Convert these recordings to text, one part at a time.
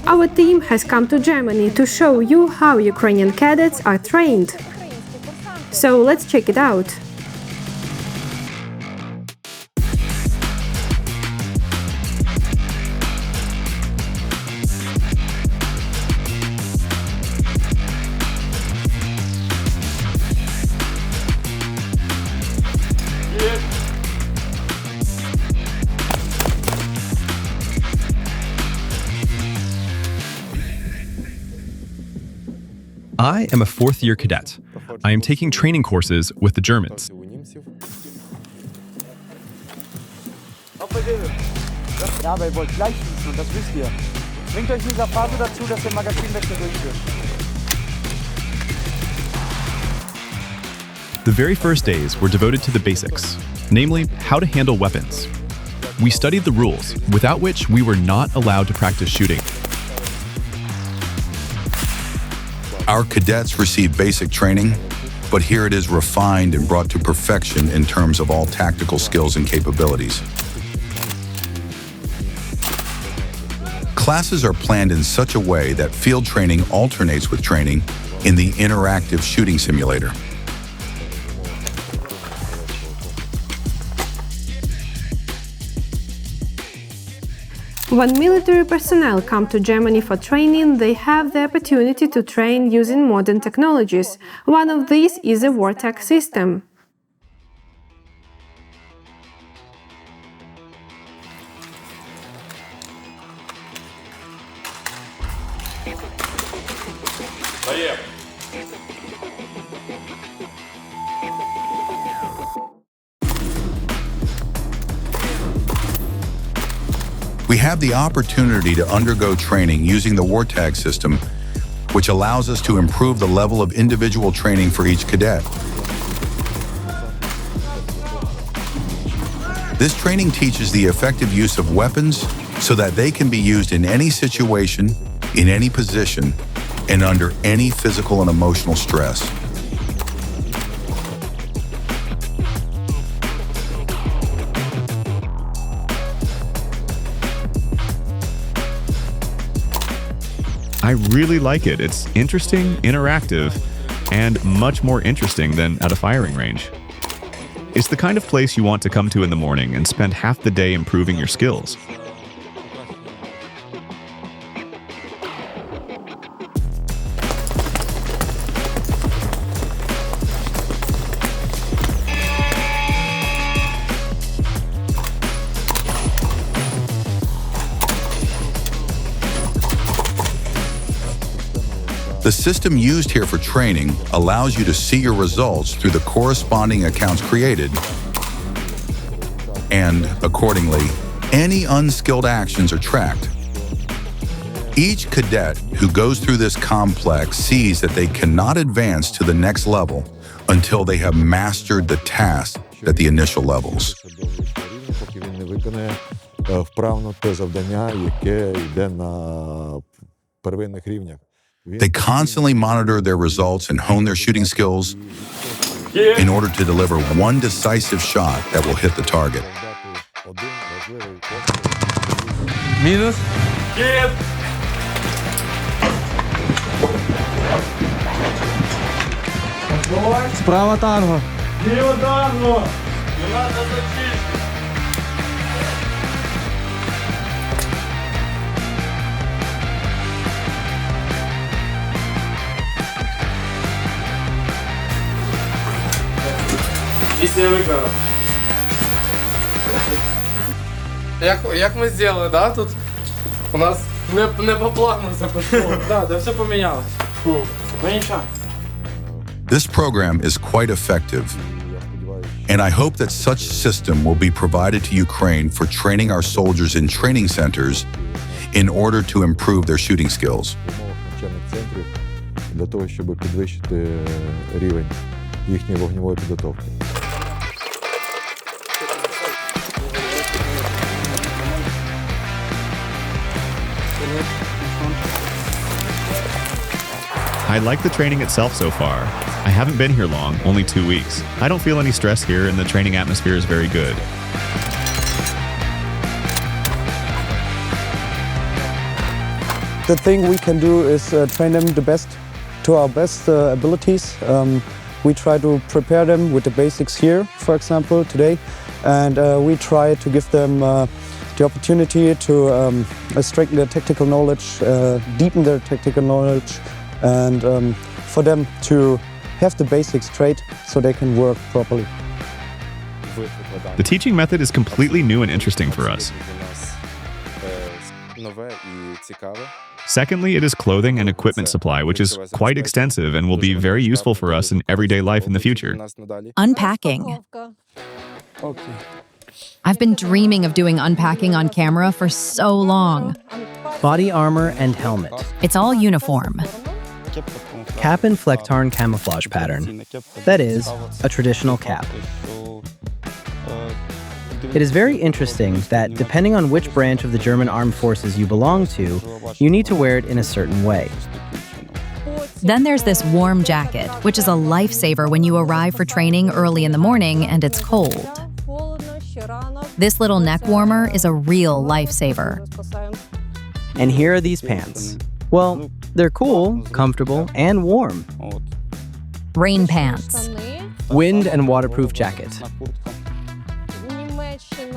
Our team has come to Germany to show you how Ukrainian cadets are trained. So let's check it out. I am a fourth-year cadet. I am taking training courses with the Germans. Ja, aber ihr wollt gleich schießen und das wisst ihr. Bringt euch in dieser Phase dazu, dass ihr Magazinwechsel durchführt. The very first days were devoted to the basics, namely how to handle weapons. We studied the rules, without which we were not allowed to practice shooting. Our cadets receive basic training, but here it is refined and brought to perfection in terms of all tactical skills and capabilities. Classes are planned in such a way that field training alternates with training in the interactive shooting simulator. When military personnel come to Germany for training, they have the opportunity to train using modern technologies. One of these is a Vortex system. We have the opportunity to undergo training using the Vortex system, which allows us to improve the level of individual training for each cadet. This training teaches the effective use of weapons so that they can be used in any situation, in any position, and under any physical and emotional stress. I really like it. It's interesting, interactive, and much more interesting than at a firing range. It's the kind of place you want to come to in the morning and spend half the day improving your skills. The system used here for training allows you to see your results through the corresponding accounts created, and, accordingly, any unskilled actions are tracked. Each cadet who goes through this complex sees that they cannot advance to the next level until they have mastered the task at the initial levels. They constantly monitor their results and hone their shooting skills in order to deliver one decisive shot that will hit the target. Minus. Справа танго. Ліво танго. Не надо зачистити. Місія виконана. Як ми зробили, да? Тут у нас не по плану все пішло. Да, все помінялось. Ну нічого. This program is quite effective, and I hope that such system will be provided to Ukraine for training our soldiers in training centers in order to improve their shooting skills. Для того, щоб підвищити рівень їхньої вогневої підготовки. I like the training itself so far. I haven't been here long, only 2 weeks. I don't feel any stress here and the training atmosphere is very good. the thing we can do is train them to our best abilities. We try to prepare them with the basics here, for example, today, and we try to give them the opportunity to strengthen their tactical knowledge, deepen their tactical knowledge, and for them to have the basics straight so they can work properly. The teaching method is completely new and interesting for us. Secondly, it is clothing and equipment supply, which is quite extensive and will be very useful for us in everyday life in the future. Unpacking. I've been dreaming of doing unpacking on camera for so long. Body armor and helmet. It's all uniform. Cap and flecktarn camouflage pattern. That is, a traditional cap. It is very interesting that, depending on which branch of the German armed forces you belong to, you need to wear it in a certain way. Then there's this warm jacket, which is a lifesaver when you arrive for training early in the morning and it's cold. This little neck warmer is a real lifesaver. And here are these pants. Well, they're cool, comfortable, and warm. Rain pants. Wind and waterproof jacket.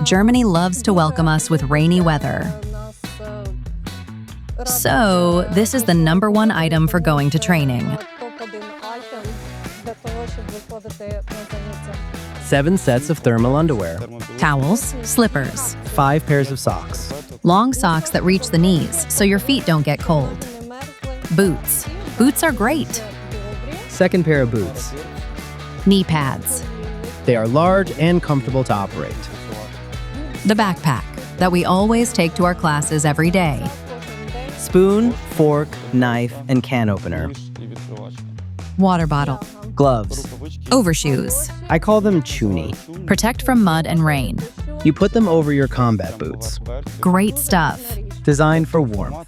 Germany loves to welcome us with rainy weather. So, this is the #1 item for going to training. 7 sets of thermal underwear. Towels, slippers, 5 pairs of socks. long socks that reach the knees so your feet don't get cold. Boots. Boots are great. 2nd pair of boots. Knee pads. They are large and comfortable to operate. The backpack that we always take to our classes every day. Spoon, fork, knife, and can opener. Water bottle. Gloves. Overshoes. I call them chuni. Protect from mud and rain. You put them over your combat boots. Great stuff. Designed for warmth.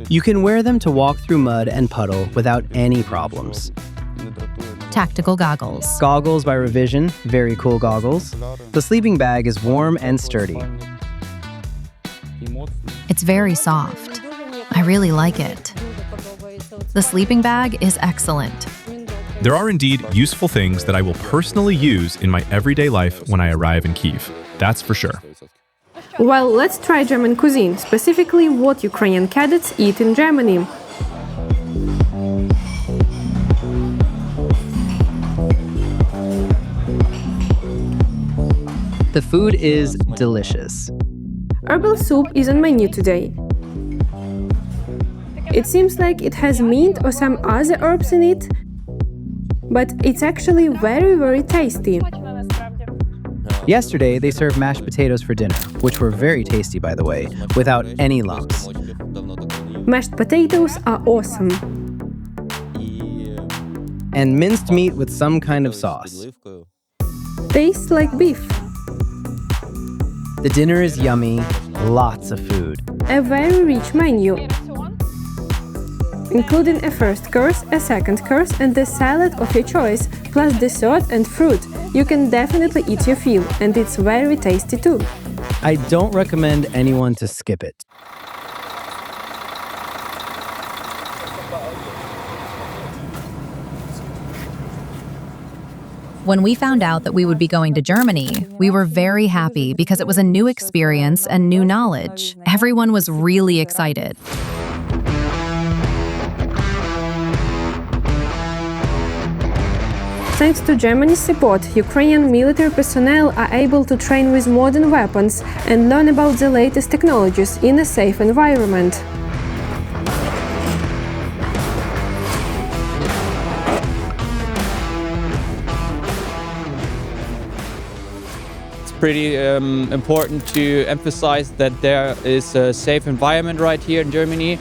You can wear them to walk through mud and puddle without any problems. Tactical goggles. Goggles by Revision, very cool goggles. The sleeping bag is warm and sturdy. It's very soft. I really like it. The sleeping bag is excellent. There are indeed useful things that I will personally use in my everyday life when I arrive in Kyiv. That's for sure. Well, let's try German cuisine, specifically what Ukrainian cadets eat in Germany. The food is delicious. Herbal soup is on menu today. It seems like it has mint or some other herbs in it, but it's actually very, very tasty. Yesterday, they served mashed potatoes for dinner, which were very tasty, by the way, without any lumps. Mashed potatoes are awesome. And minced meat with some kind of sauce. Tastes like beef. The dinner is yummy, lots of food. A very rich menu, including a first course, a second course, and the salad of your choice, plus dessert and fruit. You can definitely eat your fill, and it's very tasty too. I don't recommend anyone to skip it. When we found out that we would be going to Germany, we were very happy because it was a new experience and new knowledge. Everyone was really excited. Thanks to Germany's support, Ukrainian military personnel are able to train with modern weapons and learn about the latest technologies in a safe environment. Pretty important to emphasize that there is a safe environment right here in Germany.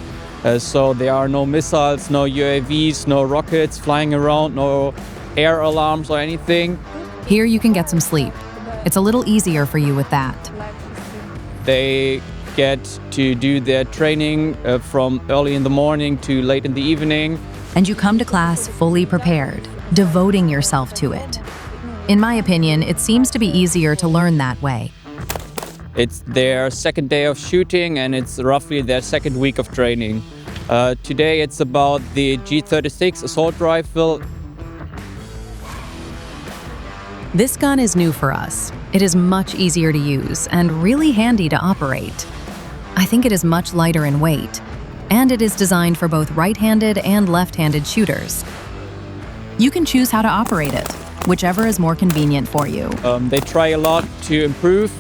So there are no missiles, no UAVs, no rockets flying around, no air alarms or anything. Here you can get some sleep. It's a little easier for you with that. They get to do their training from early in the morning to late in the evening. And you come to class fully prepared, devoting yourself to it. In my opinion, it seems to be easier to learn that way. It's their second day of shooting and it's roughly their second week of training. Today it's about the G36 assault rifle. This gun is new for us. It is much easier to use and really handy to operate. I think it is much lighter in weight, and it is designed for both right-handed and left-handed shooters. You can choose how to operate it, whichever is more convenient for you. They try a lot to improve,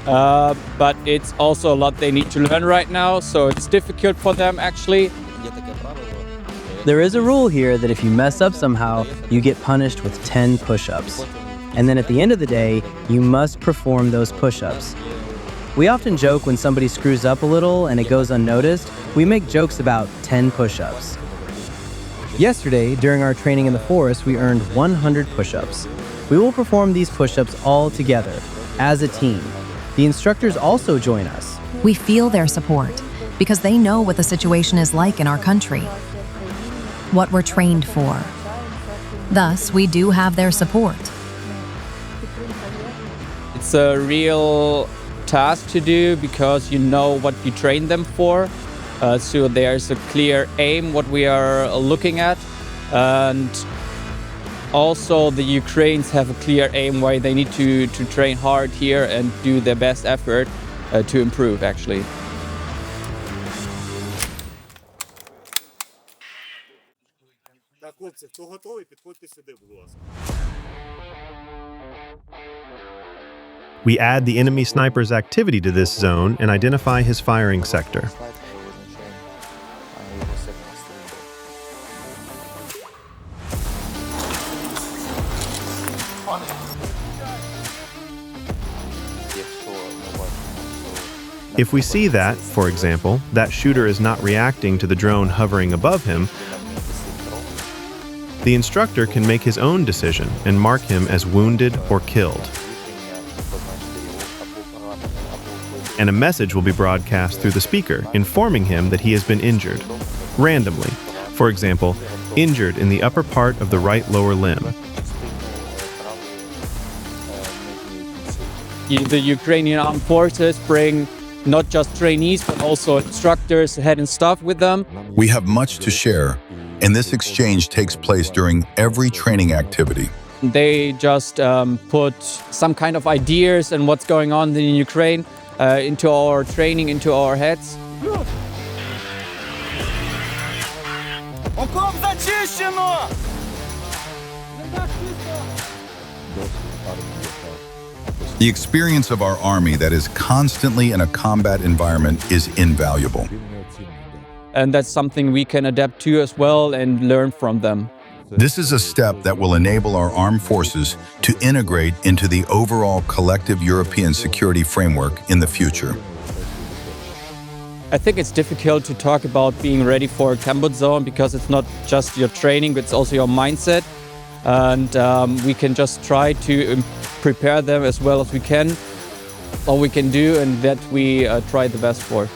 but it's also a lot they need to learn right now, so it's difficult for them actually. There is a rule here that if you mess up somehow, you get punished with 10 push-ups. And then at the end of the day, you must perform those push-ups. We often joke when somebody screws up a little and it goes unnoticed, we make jokes about 10 push-ups. Yesterday, during our training in the forest, we earned 100 push-ups. We will perform these push-ups all together, as a team. The instructors also join us. We feel their support because they know what the situation is like in our country, what we're trained for. Thus, we do have their support. It's a real task to do because you know what you train them for. So there's a clear aim what we are looking at, and also the Ukrainians have a clear aim why they need to train hard here and do their best effort to improve actually. We add the enemy sniper's activity to this zone and identify his firing sector. If we see that, for example, that shooter is not reacting to the drone hovering above him, the instructor can make his own decision and mark him as wounded or killed. And a message will be broadcast through the speaker informing him that he has been injured, randomly. For example, injured in the upper part of the right lower limb. The Ukrainian armed forces bring not just trainees, but also instructors, head and staff with them. We have much to share, and this exchange takes place during every training activity. They just put some kind of ideas and what's going on in Ukraine into our training, into our heads. The experience of our army that is constantly in a combat environment is invaluable. And that's something we can adapt to as well and learn from them. This is a step that will enable our armed forces to integrate into the overall collective European security framework in the future. I think it's difficult to talk about being ready for a combat zone because it's not just your training, but it's also your mindset. And we can just try to prepare them as well as we can, all we can do, and that we try the best for.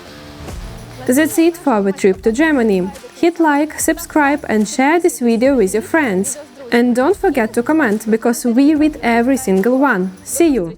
That's it for our trip to Germany. Hit like, subscribe and share this video with your friends. And don't forget to comment, because we read every single one. See you!